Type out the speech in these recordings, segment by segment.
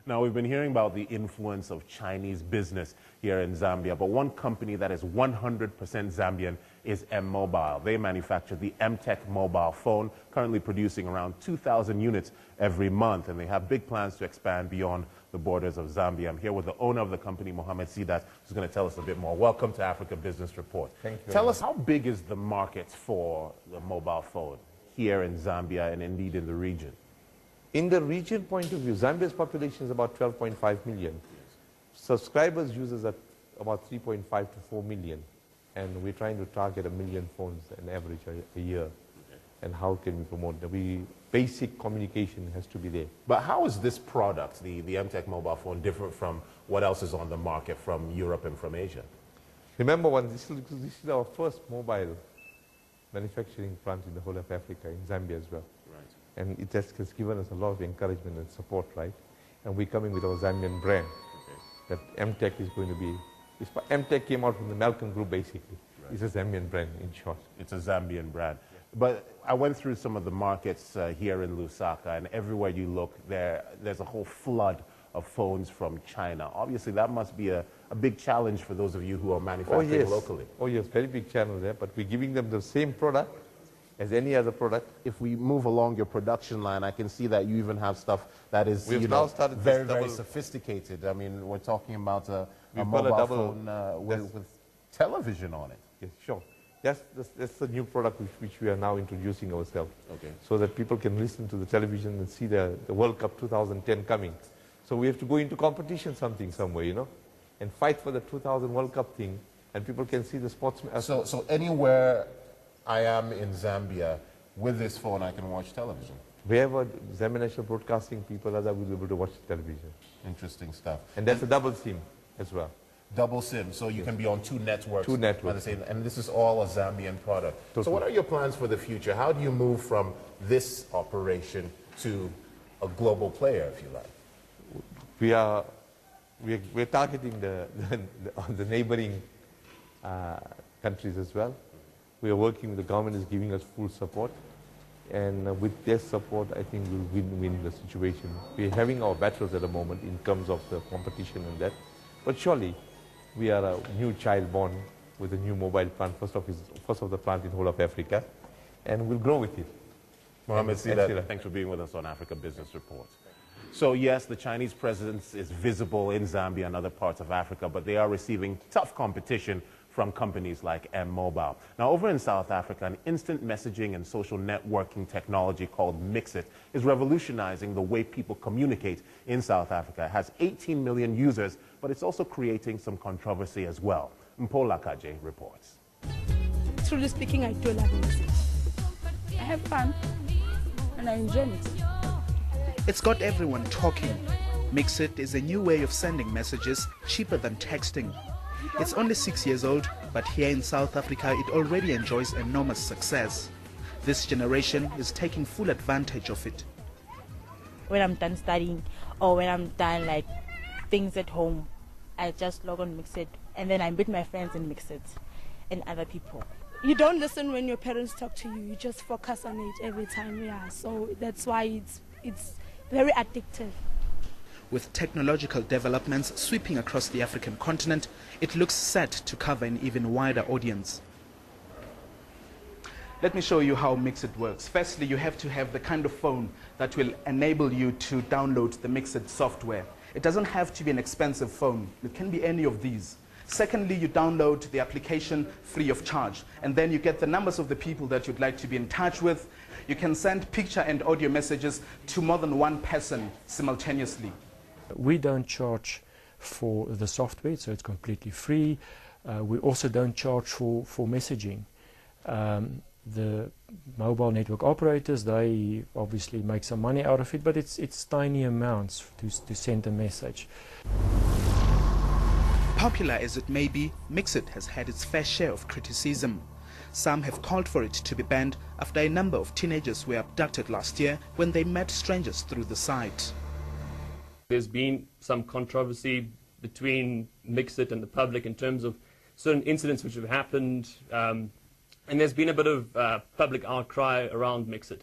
Now, we've been hearing about the influence of Chinese business here in Zambia, but one company that is 100% Zambian is M-Mobile. They manufacture the M-Tech mobile phone, currently producing around 2,000 units every month, and they have big plans to expand beyond the borders of Zambia. I'm here with the owner of the company, Mohammed Sidat, who's going to tell us a bit more. Welcome to Africa Business Report. Thank you. Tell us, how big is the market for the mobile phone here in Zambia and indeed in the region? In the region point of view, Zambia's population is about 12.5 million. Subscribers, users are about 3.5 to 4 million. And we're trying to target 1 million phones on average a year. Okay. And how can we promote that? Basic communication has to be there. But how is this product, the M-Tech mobile phone, different from what else is on the market from Europe and from Asia? Remember, this is our first mobile manufacturing plant in the whole of Africa, in Zambia as well. Right. And it has given us a lot of encouragement and support, right? And we're coming with our Zambian brand. Okay. That M-Tech is going to be... M-Tech came out from the Malcolm Group, basically. Right. It's a Zambian brand, in short. It's a Zambian brand. Yeah. But I went through some of the markets here in Lusaka, and everywhere you look, there's a whole flood of phones from China. Obviously, that must be a big challenge for those of you who are manufacturing locally. Oh, yes, very big challenge there, but we're giving them the same product as any other product. If we move along your production line, I can see that you even have stuff that is very sophisticated. I mean, we're talking about a mobile phone with television on it. Yes, sure. That's the new product which we are now introducing ourselves. Okay. So that people can listen to the television and see the World Cup 2010 coming. So we have to go into competition somewhere, you know, and fight for the 2000 World Cup thing, and people can see the sports. So anywhere I am in Zambia, with this phone I can watch television? Wherever Zambia National Broadcasting people are, will be able to watch television. Interesting stuff. And that's a double SIM as well. Double SIM, so you can be on two networks. Two networks. And this is all a Zambian product. Totally. So what are your plans for the future? How do you move from this operation to a global player, if you like? We're targeting the neighboring countries as well. We are working with the government, is giving us full support. And with their support, I think we'll win the situation. We're having our battles at the moment in terms of the competition and that. But surely, we are a new child born with a new mobile plant, first of the plant in the whole of Africa, and we'll grow with it. Mohammed Sidat, thanks for being with us on Africa Business Report. So yes, the Chinese presence is visible in Zambia and other parts of Africa, but they are receiving tough competition from companies like M-Mobile. Now, over in South Africa, an instant messaging and social networking technology called Mixit is revolutionizing the way people communicate in South Africa. It has 18 million users, but it's also creating some controversy as well. Mpola Kaje reports. Truly speaking, I do love music. I have fun, and I enjoy it. It's got everyone talking. Mixit is a new way of sending messages cheaper than texting. It's only 6 years old, but here in South Africa it already enjoys enormous success. This generation is taking full advantage of it. When I'm done studying or when I'm done like things at home, I just log on Mixit and then I meet my friends in Mixit and other people. You don't listen when your parents talk to you, you just focus on it every time, yeah. So that's why it's very addictive. With technological developments sweeping across the African continent, it looks set to cover an even wider audience. Let me show you how Mixit works. Firstly, you have to have the kind of phone that will enable you to download the Mixit software. It doesn't have to be an expensive phone. It can be any of these. Secondly, you download the application free of charge, and then you get the numbers of the people that you'd like to be in touch with. You can send picture and audio messages to more than one person simultaneously. We don't charge for the software, so it's completely free. We also don't charge for messaging. The mobile network operators, they obviously make some money out of it, but it's tiny amounts to send a message. Popular as it may be, Mixit has had its fair share of criticism. Some have called for it to be banned after a number of teenagers were abducted last year when they met strangers through the site. There's been some controversy between Mixit and the public in terms of certain incidents which have happened, and there's been a bit of public outcry around Mixit.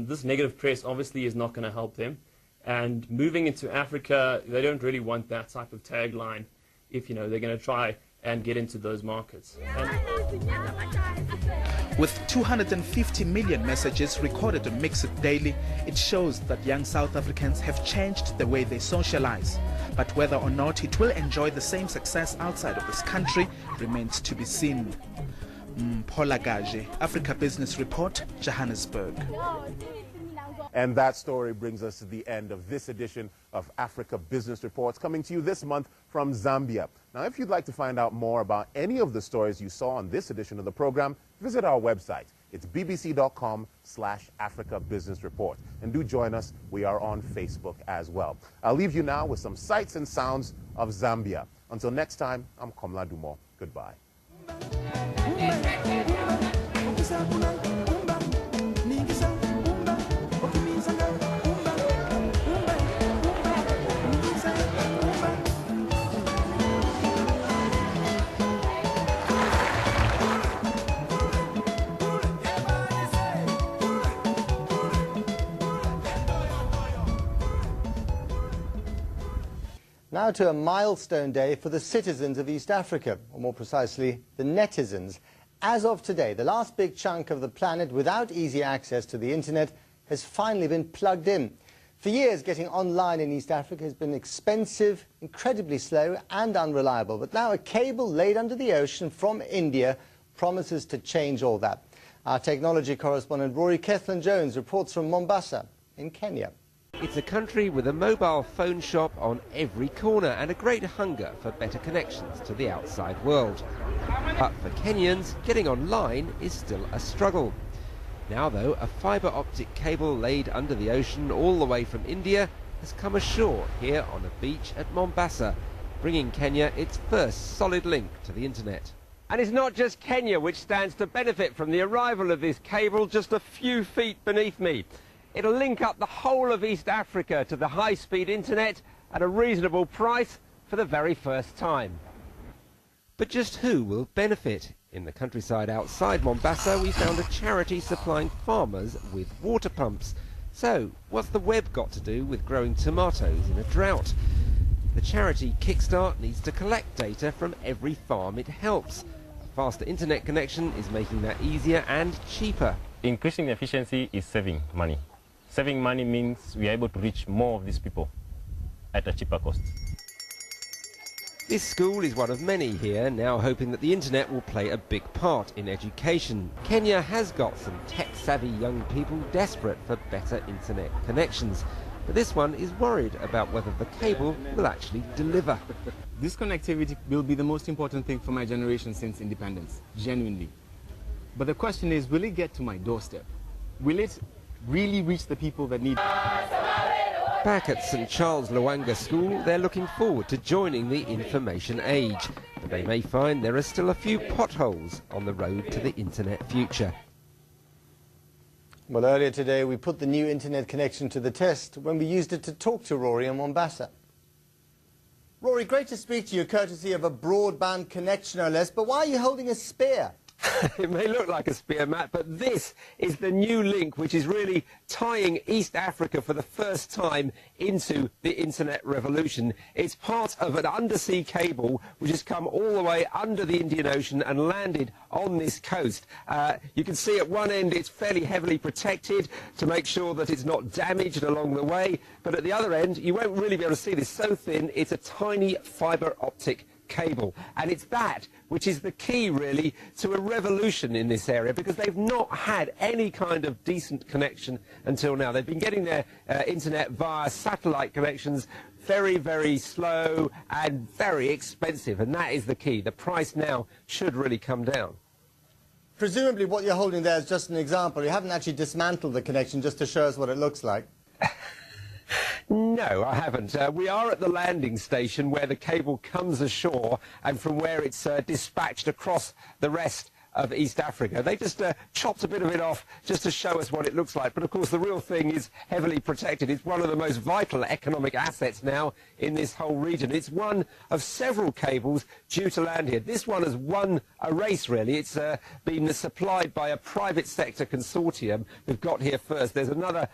This negative press obviously is not going to help them, And moving into Africa, they don't really want that type of tagline if, they're going to try and get into those markets. With 250 million messages recorded on Mixit daily, it shows that young South Africans have changed the way they socialize. But whether or not it will enjoy the same success outside of this country remains to be seen. Paula Gage, Africa Business Report, Johannesburg. And that story brings us to the end of this edition of Africa Business Reports, coming to you this month from Zambia. Now, if you'd like to find out more about any of the stories you saw on this edition of the program, visit our website. It's bbc.com/Africa Business Report. And do join us. We are on Facebook as well. I'll leave you now with some sights and sounds of Zambia. Until next time, I'm Komla Dumo. Goodbye. Now to a milestone day for the citizens of East Africa, or more precisely, the netizens. As of today, the last big chunk of the planet without easy access to the internet has finally been plugged in. For years, getting online in East Africa has been expensive, incredibly slow and unreliable. But now a cable laid under the ocean from India promises to change all that. Our technology correspondent Rory Kethlan-Jones reports from Mombasa in Kenya. It's a country with a mobile phone shop on every corner and a great hunger for better connections to the outside world. But for Kenyans, getting online is still a struggle. Now though, a fibre optic cable laid under the ocean all the way from India has come ashore here on a beach at Mombasa, bringing Kenya its first solid link to the internet. And it's not just Kenya which stands to benefit from the arrival of this cable just a few feet beneath me. It'll link up the whole of East Africa to the high-speed internet at a reasonable price for the very first time. But just who will benefit? In the countryside outside Mombasa, we found a charity supplying farmers with water pumps. So, what's the web got to do with growing tomatoes in a drought? The charity Kickstart needs to collect data from every farm it helps. A faster internet connection is making that easier and cheaper. Increasing efficiency is saving money. Saving money means we are able to reach more of these people at a cheaper cost. This school is one of many here, now hoping that the internet will play a big part in education. Kenya has got some tech-savvy young people desperate for better internet connections. But this one is worried about whether the cable will actually deliver. This connectivity will be the most important thing for my generation since independence, genuinely. But the question is, will it get to my doorstep? Will it really reach the people that need it? Back at St Charles Luanga School, they're looking forward to joining the information age. But they may find there are still a few potholes on the road to the internet future. Well, earlier today we put the new internet connection to the test when we used it to talk to Rory in Mombasa. Rory, great to speak to you, courtesy of a broadband connection no less, but why are you holding a spear? It may look like a spear, Matt, but this is the new link which is really tying East Africa for the first time into the internet revolution. It's part of an undersea cable which has come all the way under the Indian Ocean and landed on this coast. You can see at one end it's fairly heavily protected to make sure that it's not damaged along the way, but at the other end you won't really be able to see this, so thin it's a tiny fibre optic cable, and it's that which is the key really to a revolution in this area, because they've not had any kind of decent connection until now. They've been getting their internet via satellite connections, very, very slow and very expensive, and that is the key. The price now should really come down. Presumably what you're holding there is just an example. You haven't actually dismantled the connection just to show us what it looks like. No, I haven't. We are at the landing station where the cable comes ashore and from where it's dispatched across the rest of East Africa. They just chopped a bit of it off just to show us what it looks like. But of course, the real thing is heavily protected. It's one of the most vital economic assets now in this whole region. It's one of several cables due to land here. This one has won a race, really. It's been supplied by a private sector consortium who've got here first. There's another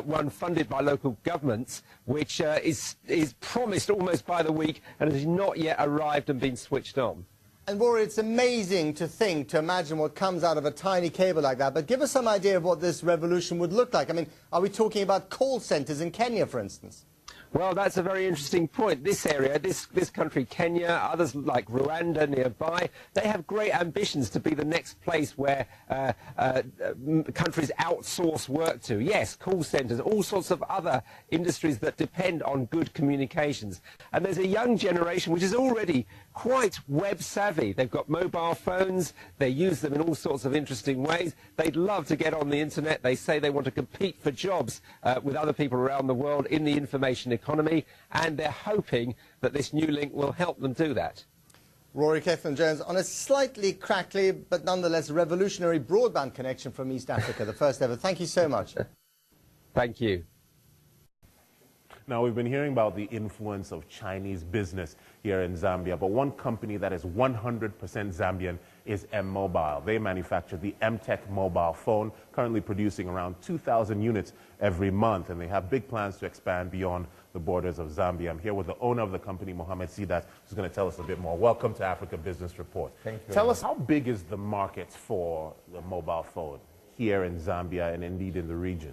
one funded by local governments, which is promised almost by the week and has not yet arrived and been switched on. And Rory, it's amazing to imagine what comes out of a tiny cable like that. But give us some idea of what this revolution would look like. I mean, are we talking about call centres in Kenya, for instance? Well, that's a very interesting point. This area, this country, Kenya, others like Rwanda nearby, they have great ambitions to be the next place where countries outsource work to. Yes, call centres, all sorts of other industries that depend on good communications. And there's a young generation which is already quite web savvy. They've got mobile phones, they use them in all sorts of interesting ways. They'd love to get on the internet. They say they want to compete for jobs with other people around the world in the information economy, and they're hoping that this new link will help them do that. Rory Kethland-Jones on a slightly crackly but nonetheless revolutionary broadband connection from East Africa, the first ever. Thank you so much. Thank you. Now, we've been hearing about the influence of Chinese business here in Zambia, but one company that is 100% Zambian is M-Mobile. They manufacture the M-Tech mobile phone, currently producing around 2,000 units every month, and they have big plans to expand beyond the borders of Zambia. I'm here with the owner of the company, Mohammed Sidat, who's going to tell us a bit more. Welcome to Africa Business Report. Thank you. Tell us, how big is the market for the mobile phone here in Zambia and indeed in the region?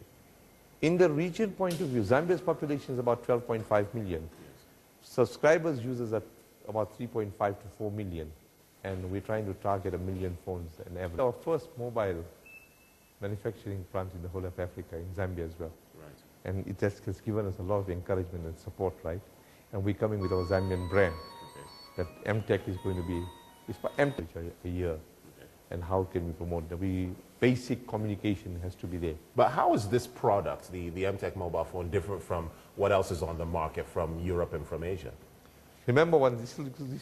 In the region point of view, Zambia's population is about 12.5 million. Subscribers, users are about 3.5 to 4 million. And we're trying to target 1 million phones an average. Our first mobile manufacturing plant in the whole of Africa, in Zambia as well. Right. And it has given us a lot of encouragement and support, right? And we're coming with our Zambian brand. Okay. That M-Tech is going to be, it's for M-Tech a year. Okay. And how can we promote that? Basic communication has to be there. But how is this product, the M-Tech mobile phone, different from what else is on the market from Europe and from Asia? Remember, this is